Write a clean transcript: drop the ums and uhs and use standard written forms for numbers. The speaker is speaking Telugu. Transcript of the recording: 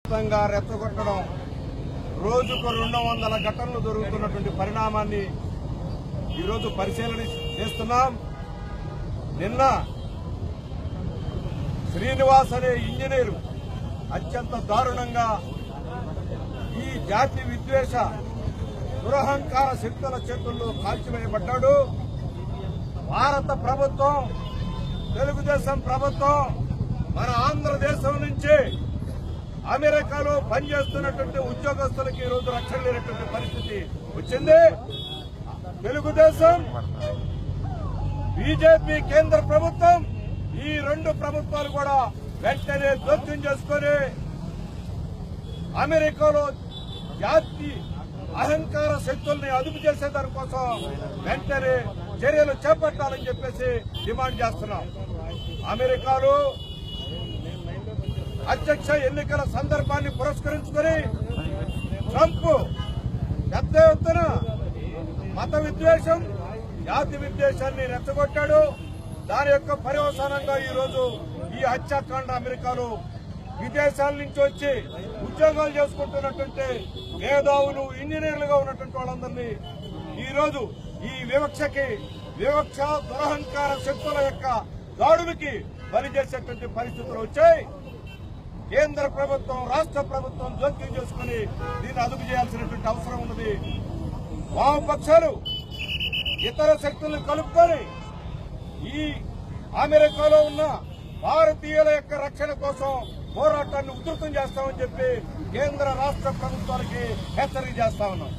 రెచ్చగొట్టడం రోజుకు 200 ఘటనలు జరుగుతున్నటువంటి పరిణామాన్ని ఈరోజు పరిశీలన చేస్తున్నాం. నిన్న శ్రీనివాస్ అనే ఇంజనీరు అత్యంత దారుణంగా ఈ జాతి విద్వేష దురహంకార శక్తుల చేతుల్లో కాల్చివేయబడ్డాడు. భారత ప్రభుత్వం, తెలుగుదేశం ప్రభుత్వం మన ఆంధ్రదేశం నుంచి అమెరికాలో పనిచేస్తున్నటువంటి ఉద్యోగస్తులకి ఈ రోజు రక్షణ లేనటువంటి పరిస్థితి వచ్చింది. తెలుగుదేశం, బీజేపీ కేంద్ర ప్రభుత్వం ఈ రెండు ప్రభుత్వాలు కూడా వెంటనే జోక్యం చేసుకుని అమెరికాలో జాతి అహంకార శక్తుల్ని అదుపు చేసే దానికోసం వెంటనే చర్యలు చేపట్టాలని చెప్పేసి డిమాండ్ చేస్తున్నాం. అమెరికాలో అధ్యక్ష ఎన్నికల సందర్భాన్ని పురస్కరించుకుని ట్రంప్ పెద్ద ఎత్తున మత విద్వేషం, జాతి విద్వేషాన్ని రెచ్చగొట్టాడు. దాని యొక్క పర్యవసానంగా ఈరోజు ఈ హత్యాకాండ అమెరికాలో విదేశాల నుంచి వచ్చి ఉద్యోగాలు చేసుకుంటున్నటువంటి మేధావులు, ఇంజనీర్లుగా ఉన్నటువంటి వాళ్ళందరినీ ఈరోజు ఈ వివక్ష దురహంకార శక్తుల యొక్క దాడులకి బలి చేసేటువంటి పరిస్థితులు వచ్చాయి. కేంద్ర ప్రభుత్వం, రాష్ట్ర ప్రభుత్వం జోక్యం చేసుకుని దీన్ని అదుపు చేయాల్సినటువంటి అవసరం ఉన్నది. వామపక్షాలు ఇతర శక్తులను కలుపుకొని ఈ అమెరికాలో ఉన్న భారతీయుల యొక్క రక్షణ కోసం పోరాటాన్ని ఉధృతం చేస్తామని చెప్పి కేంద్ర రాష్ట్ర ప్రభుత్వాలకి హెచ్చరిక చేస్తా ఉన్నాం.